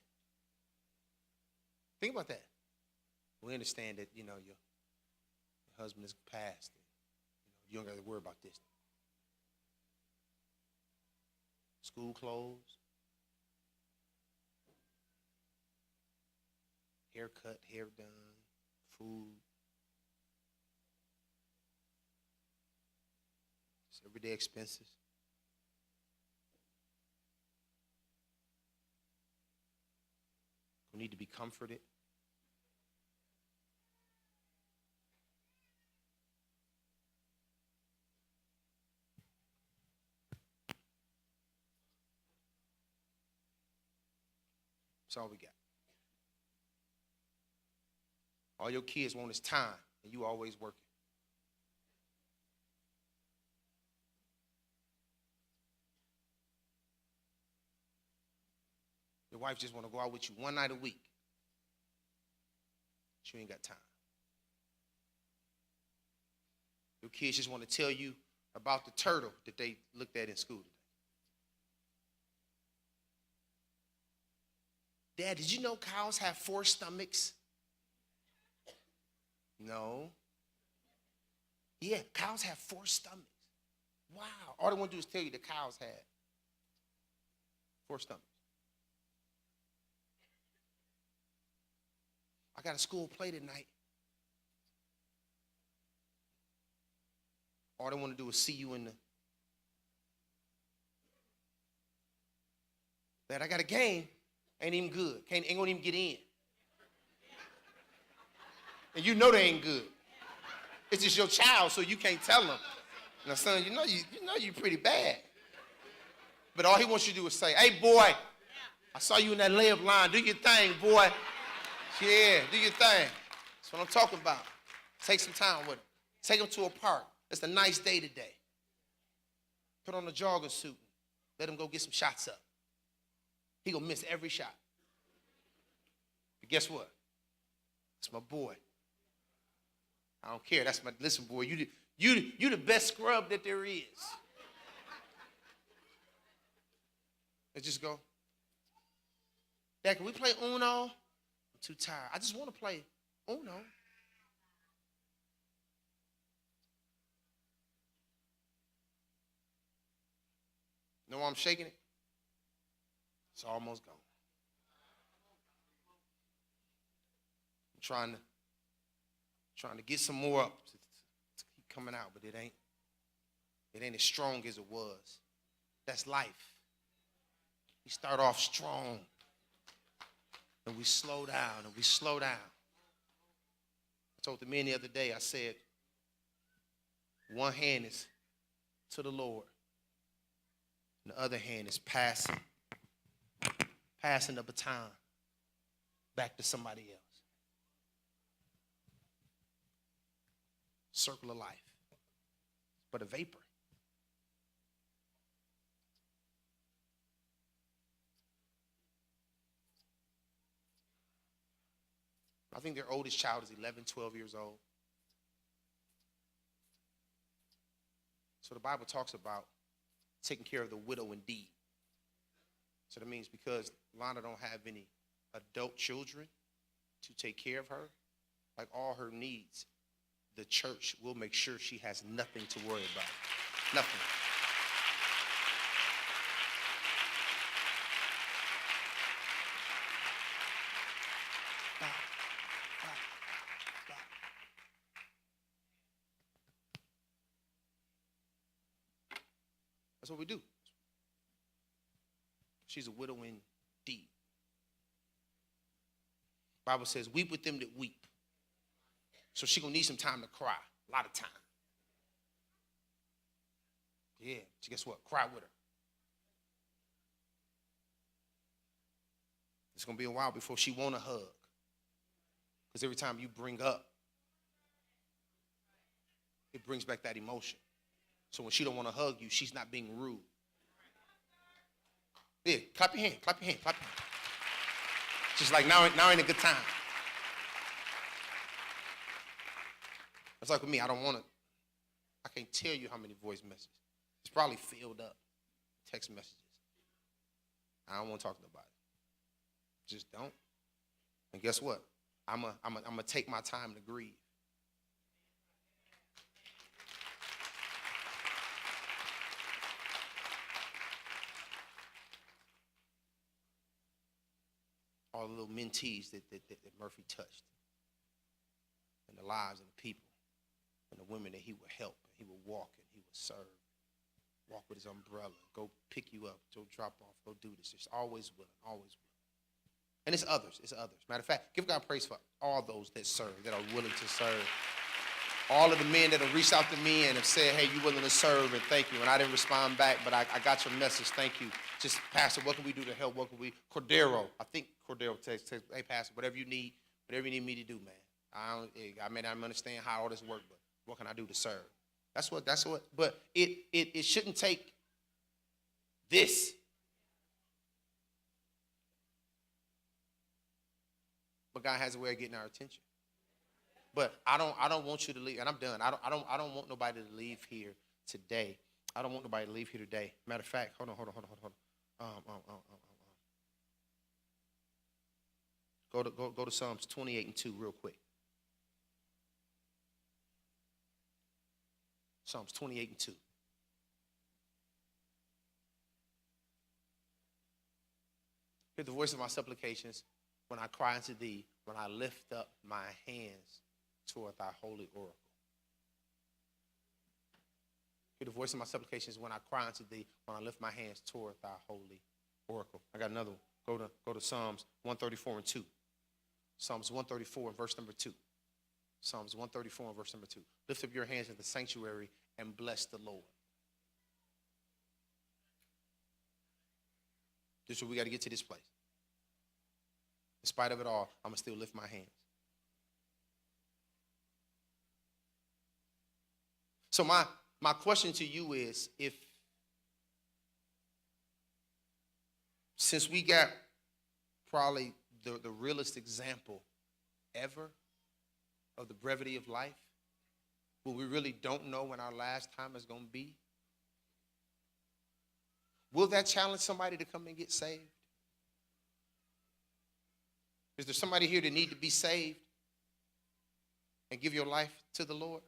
Think about that. We understand that, you know, your husband is passed. And, you don't got to worry about this. School closed. Haircut, hair done, food. Just everyday expenses. We need to be comforted. That's all we got. All your kids want is time, and you always working. Your wife just want to go out with you one night a week. She ain't got time. Your kids just want to tell you about the turtle that they looked at in school today. Dad, did you know cows have 4 stomachs? No. Yeah, cows have 4 stomachs. Wow. All they want to do is tell you the cows had 4 stomachs. I got a school play tonight. All they want to do is see you in the... Dad, I got a game. Ain't even good. Ain't gonna even get in. And you know they ain't good. It's just your child, so you can't tell them. Now, son, you know you pretty bad. But all he wants you to do is say, hey, boy, I saw you in that layup line. Do your thing, boy. Yeah, do your thing. That's what I'm talking about. Take some time with him. Take him to a park. It's a nice day today. Put on a jogging suit. Let him go get some shots up. He gonna miss every shot. But guess what? It's my boy. I don't care. That's my, listen, boy, you the best scrub that there is. Let's just go. Dad, can we play Uno? I'm too tired. I just want to play Uno. Know why I'm shaking it? It's almost gone. I'm trying to get some more up to keep coming out, but it ain't as strong as it was. That's life. We start off strong, and we slow down, and we slow down. I told the men the other day, I said, one hand is to the Lord, and the other hand is passing the baton back to somebody else. Circle of life, but a vapor. I think their oldest child is 11, 12 years old. So the Bible talks about taking care of the widow indeed. So that means because Lana don't have any adult children to take care of her, like all her needs, the church will make sure she has nothing to worry about. Nothing. That's what we do. She's a widow indeed. Bible says, weep with them that weep. So she's going to need some time to cry. A lot of time. Yeah, but guess what? Cry with her. It's going to be a while before she want a hug. Because every time you bring up, it brings back that emotion. So when she don't want to hug you, she's not being rude. Yeah, clap your hand, clap your hand, clap your hand. Just like now ain't a good time. It's like with me, I don't want to, I can't tell you how many voice messages. It's probably filled up. Text messages. I don't want to talk to nobody. Just don't. And guess what? I'm gonna take my time to grieve. All the little mentees that Murphy touched, and the lives of the people, and the women that he would help, and he would walk, and he would serve, walk with his umbrella, go pick you up, go drop off, go do this. It's always willing, always willing. And it's others, it's others. Matter of fact, give God praise for all those that serve, that are willing to serve. All of the men that have reached out to me and have said, hey, you willing to serve, and thank you. And I didn't respond back, but I got your message, thank you. Just, Pastor, what can we do to help? What can we, Cordero, I think Cordero texts, hey, Pastor, whatever you need me to do, man. I may not understand how all this works, but what can I do to serve? That's what, but it shouldn't take this. But God has a way of getting our attention. But I don't want you to leave, and I'm done. I don't want nobody to leave here today. I don't want nobody to leave here today. Matter of fact, hold on. Go to Psalms 28 and 2 real quick. Psalms 28 and 2. Hear the voice of my supplications when I cry unto thee, when I lift up my hands toward thy holy oracle. Hear the voice of my supplications when I cry unto thee, when I lift my hands toward thy holy oracle. I got another one. Go to Psalms 134 and 2. Psalms 134 and verse number 2. Psalms 134 and verse number 2. Lift up your hands in the sanctuary and bless the Lord. This is where we got to get to this place. In spite of it all, I'm going to still lift my hands. So my question to you is, since we got probably the realest example ever of the brevity of life, but we really don't know when our last time is going to be, will that challenge somebody to come and get saved? Is there somebody here that need to be saved and give your life to the Lord?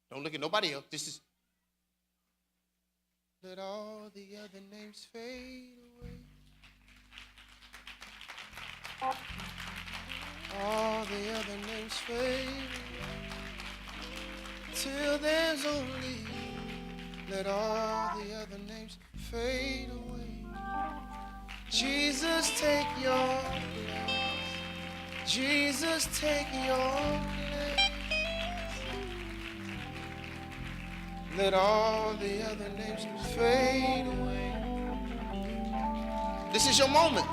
Don't look at nobody else. This is, let all the other names fade away. All the other names fade away. Till there's only you. Let all the other names fade away. Jesus, take your place. Jesus, take your place. Let all the other names fade away. This is your moment.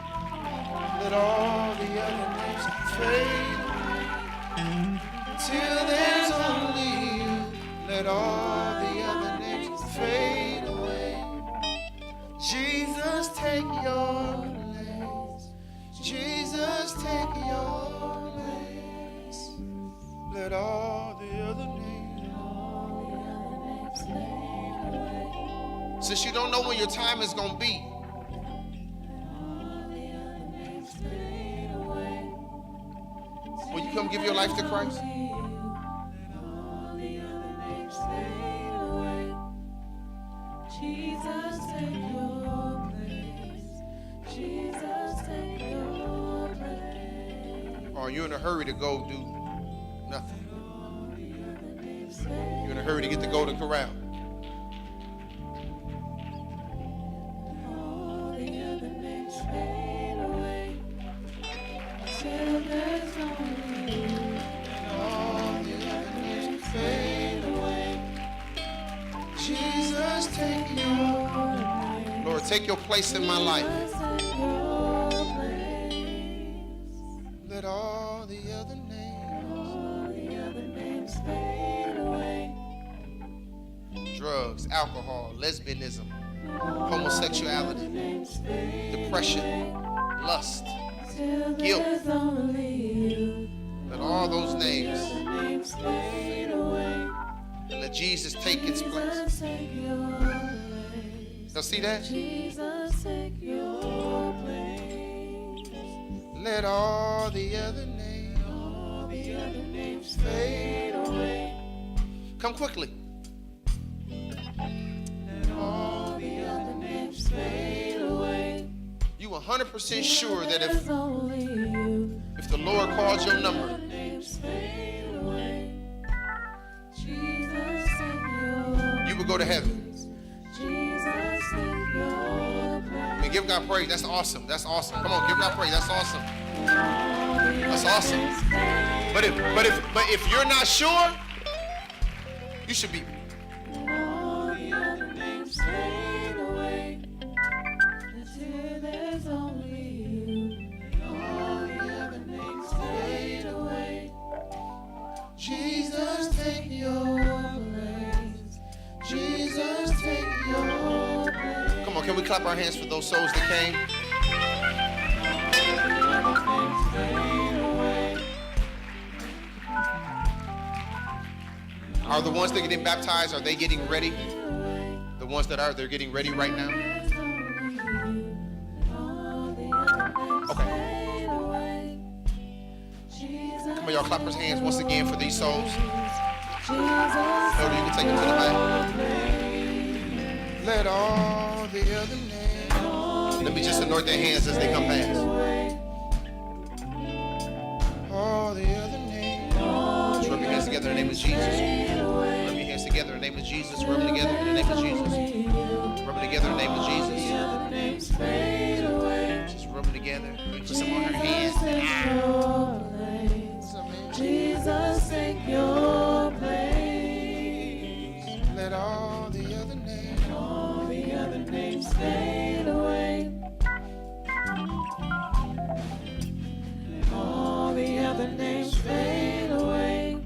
Let all the other names fade away. Till there's only you. Let all the other names fade away. Jesus, take your place. Jesus, take your place. Let all the other names. Since you don't know when your time is going to be, will you come give your life to Christ? Jesus, take your place. Jesus, take your place. Or are you in a hurry to go do nothing? hurry to get the Golden Corral. All the other names fade away till there's only you. All the other names fade away. Jesus, take your Lord, take your place in my life. Take your place. Let all the other names Fade away. drugs, alcohol, lesbianism, homosexuality, depression, lust, guilt. Let all those names fade away. and let Jesus take its place. Y'all see that? Jesus, take your place. Let all the other names fade away. Come quickly. Let all the other names fade away. You 100% sure that There's only you. if the Lord calls your number, Names fade away. Jesus, take your you will go to heaven. Jesus, take your place. And give God praise. That's awesome. That's awesome. Come on, give God praise. That's awesome. That's awesome. But if you're not sure, you should be. All the other names fade away until there's only you. All the other names fade away. Jesus, take your place. Jesus, take your place. Come on, can we clap our hands for those souls that came? Are the ones that are getting baptized, are they getting ready? The ones that are, they're getting ready right now? Okay. Come on, y'all clap your hands once again for these souls. Elder, you can take them to the back. Let all the other names. Let me just anoint their hands as they come past. All the other names. Just rub your hands together in the name of Jesus. Rub your hands together in the name of Jesus. Rub them together in the name of Jesus. Rub them together in the name of Jesus. Just rub them together. Put some on her hands. Jesus, take your place. Let all the other names fade away. All the other names fade away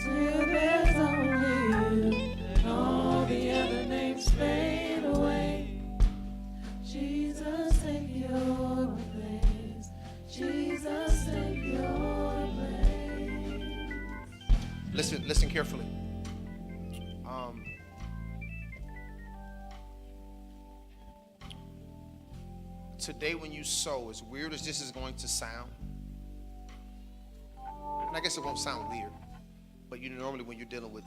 till there's only you. And all the other names fade away. Jesus, take your place. Jesus, take your place. Listen carefully. Today when you sow, as weird as this is going to sound, and I guess it won't sound weird, but normally when you're dealing with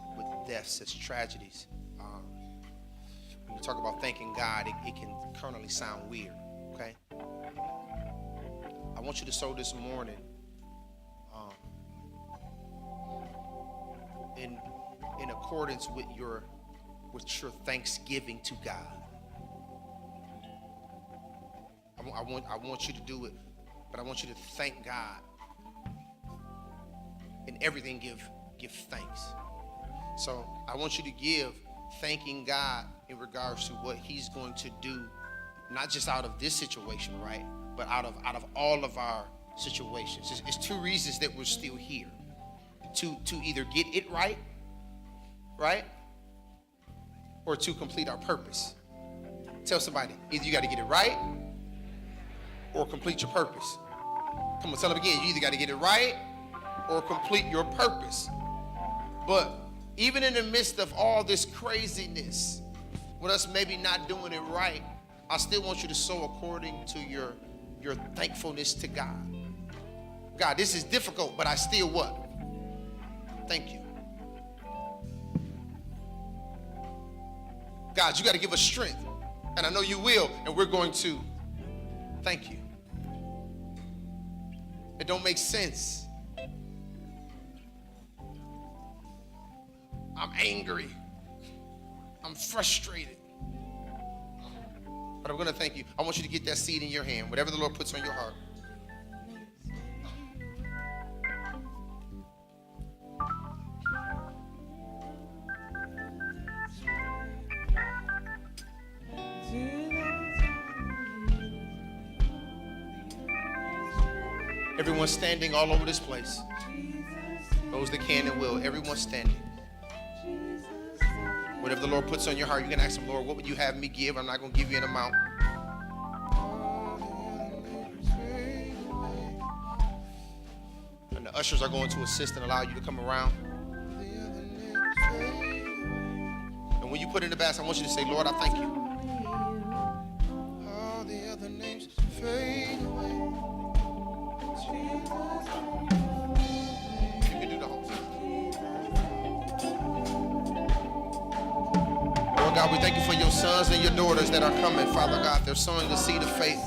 deaths, it's tragedies. When you talk about thanking God, it can currently sound weird, okay? I want you to sow this morning in accordance with your thanksgiving to God. I want you to do it, but I want you to thank God. In everything, give thanks. So I want you to give thanking God in regards to what He's going to do, not just out of this situation, right? But out of all of our situations. It's two reasons that we're still here. To either get it right, or to complete our purpose. Tell somebody, either you got to get it right or complete your purpose. Come on, tell them again. You either got to get it right or complete your purpose. But even in the midst of all this craziness, with us maybe not doing it right, I still want you to sow according to your thankfulness to God. God, this is difficult, but I still what? Thank you. God, you got to give us strength. And I know you will, and we're going to thank you. It don't make sense. I'm angry. I'm frustrated. But I'm going to thank you. I want you to get that seed in your hand, whatever the Lord puts on your heart. Everyone standing all over this place. Those that can and will. Everyone standing. Whatever the Lord puts on your heart, you can ask him, Lord, what would you have me give? I'm not going to give you an amount. And the ushers are going to assist and allow you to come around. And when you put it in the basket, I want you to say, Lord, I thank you. All the other names fade away. You can do the whole thing. Lord God, we thank you for your sons and your daughters that are coming, Father God. They're sowing the seed of faith.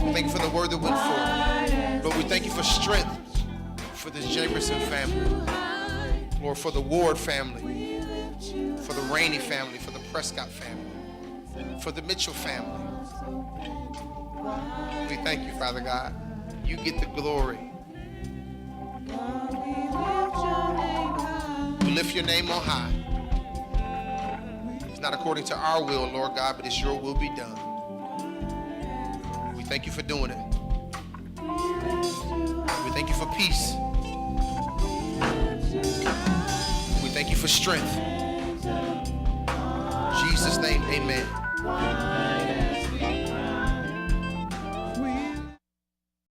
We thank you for the word that went forth. Lord, we thank you for strength for this Jamerson family. Lord, for the Ward family, for the Rainey family, for the Prescott family, for the Mitchell family. We thank you, Father God. You get the glory. We lift your name on high. It's not according to our will, Lord God, but it's your will be done. We thank you for doing it. We thank you for peace. We thank you for strength. In Jesus' name, amen.